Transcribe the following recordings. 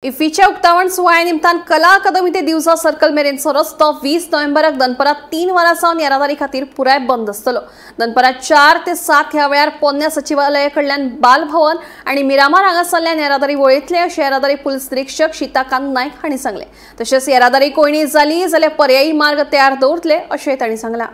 इफ्फीच्या उक्तावण सुवाळ्या निमतान कला अकादमी ते दिवसा सर्कल मेरेनचो रस्तो 20 नोव्हेंबराक दनपरां 3 वरां सावन येरादारी खातीर पुराय बंद आसतलो। दनपरां 4 ते 7 ह्या वेळार पोन्ने सचिवालया कडल्यान बालभवन आणि मिरामार हांगासरल्यान येरादारी वळयतले अशें येरादारी पुलीस निरीक्षक शीताकांत नायक हांणी सांगले। तशेंच येरादारी कोयणी जाली जाल्यार पर्यायी मार्ग तयार दवरतले अशेंय तांणी सांगलां।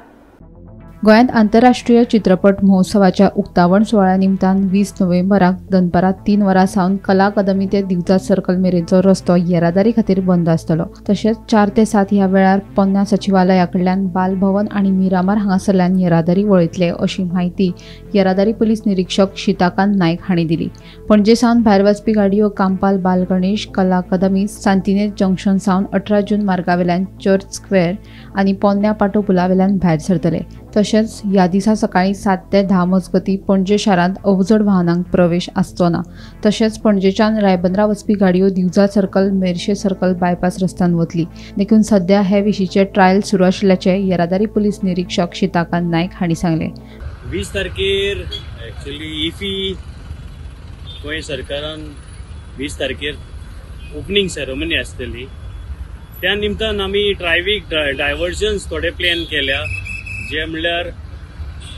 गोंयांत आंतरराष्ट्रीय चित्रपट महोत्सवाच्या उक्तावण सुवाळ्या निमतान 20 नोव्हेंबराक दनपरां 3 वरां सावन कला अकादमी ते दिवजा सर्कल मेरेनचो रस्तो येरादारी खातीर बंद आसतलो। तशेंच 4 ते 7 ह्या वेळार पोन्ने सचिवालया कडल्यान बालभवन आणि मिरामार हांगासरल्यान येरादारी वळयतले अशी माहिती येरादारी पुलीस निरीक्षक शीताकांत नायक हांणी दिली। पणजे सावन भायर वचपी गाडयो कांपाल बाल गणेश कला अकादमी सांतिनेज जंक्शन सावन 18 जून मार्गावेल्यान चर्च स्क्वेअर आणि पोन्ने पाटो पुलावेल्यान भायर सरतले। तशेंच ह्या दिसा सकाळी 7 ते 10 मजगती पणजे शारांत अवजड वाहनांक प्रवेश आसचो ना। तशेंच पणजेच्यान रायबंदरा वचपी गाडयो Divja circle Merces circle bypass रस्त्यान वतली। देखून सध्या हे विशींचे ट्रायल सुरू आशिल्ल्याचे येरादारी पुलीस निरीक्षक शीताकांत नायक हांणी सांगले। 20 तारखेर एक्चुअली इफी गोंय सरकारान 20 तारखेर ओपनिंग सेरेमनी आसतली। त्या निमतान आमी ट्रायवीक डायवर्जन्स थोडे प्लॅन केल्या, जे म्हणल्यार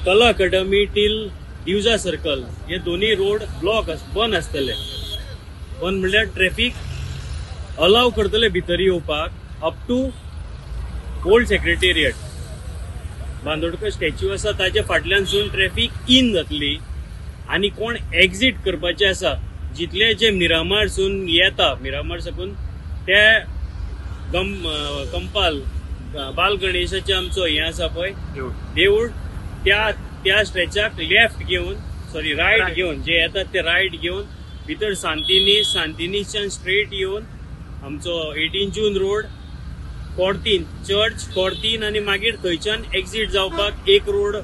कला अकादमी टील दिवजा सर्कल हे दोन्ही रोड ब्लॉक बंद आसतले। बंद म्हणल्यार ट्रॅफिक अलाव करतले भितर येवपाक up to old secretariat. Bandodkar statue आसा ताजे फाटल्यानसून ट्रॅफिक इन जातली आणि कोण एक्झिट करपाचे आसा जितले जे मिरामारसून येता, मिरामार साकून ते कंपाल बाल गणेशाचे आमचो हे आसा पळय देवूळ, त्या स्ट्रेचाक लेफ्ट घेवन रायट घेवन जे येतात ते रायट घेवन भितर सांतिनीच्यान स्ट्रेट येवन आमचो 18 जून रोड कोर्तीन चर्च कोर्तीन आणि मागीर थंयच्यान एक्झिट जावपाक एक रोड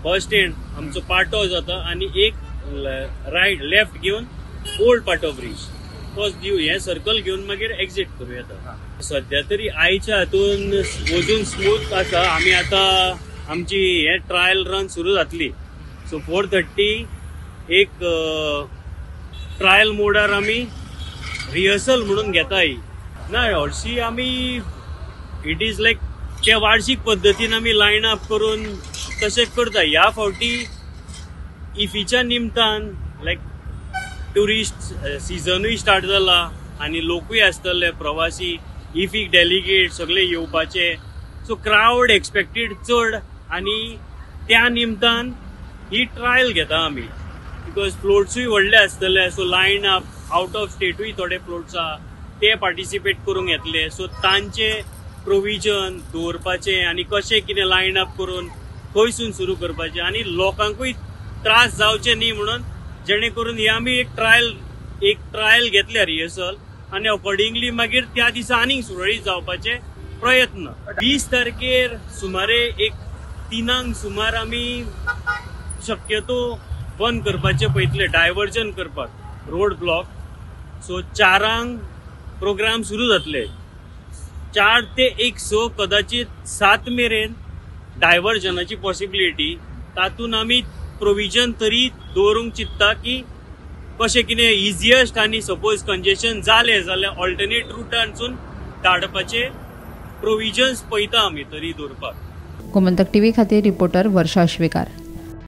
बस स्टँड आमचो पाटो जाता आणि एक रायट लेफ्ट घेवन ओल्ड पाटो ब्रिज हे सर्कल घेवन मागीर एक्झिट करूं येता। सध्या तरी आयच्या हातून वचून स्मूथ आसा। आमी आतां आमची हे ट्रायल रन सुरू जातली। सो 4:30 एक ट्रायल मोडार आमी रिहर्सल म्हणून घेता ही ना हरशी आमी इट इज लायक ते वार्षिक पद्दतीन आमी लायन अप करून तशें करता। ह्या फावटी इफीच्या निमतान लायक टुरिस्ट सिजनूय स्टार्ट जाला आणि लोकूय आसतले प्रवासी इफीक डेलिगेट सगळे येवपाचे। सो क्राउड एक्सपेक्टेड चड आणि त्या निमतान ही ट्रायल घेता आमी बिकॉज फ्लोट्सूय व्हडले आसतले। So lion up out of स्टेटूय थोडे फ्लोट्स आहा ते पार्टिसिपेट करूंक येतले। सो तांचे प्रोविजन दवरपाचे आणि कशें कितें लायन अप करून खंयसून सुरू करपाचे आणि लोकांकूय त्रास जावचे न्ही म्हणून जेणे करून ही आमी एक ट्रायल घेतल्या रिहर्सल आणि अकॉर्डिंगली मागीर त्या दिसा आनीक सुरळीत जावपाचे प्रयत्न। 20 तारखेर सुमारे एक 3 सुमार आमी शक्यतो बंद करपाचे पळयतले, डायवर्जन करपाक रोड ब्लॉक। सो 4 प्रोग्राम सुरू जातले। 4 ते 1 कदाचित 7 मेरेन डायवर्जनाची पॉसिबिलिटी तातून आमी प्रोविजन तरी दवरूंक चित्ता की कशें कितें इजिएस्ट आणि सपोज कंजेशन जाले जाल्यार ऑल्टरनेट रुटांसून धाडपाचे प्रोविजन्स पळयता आमी तरी दवरपाक। गोमंतक टीव्ही खातीर रिपोर्टर वर्षा अश्वेकार।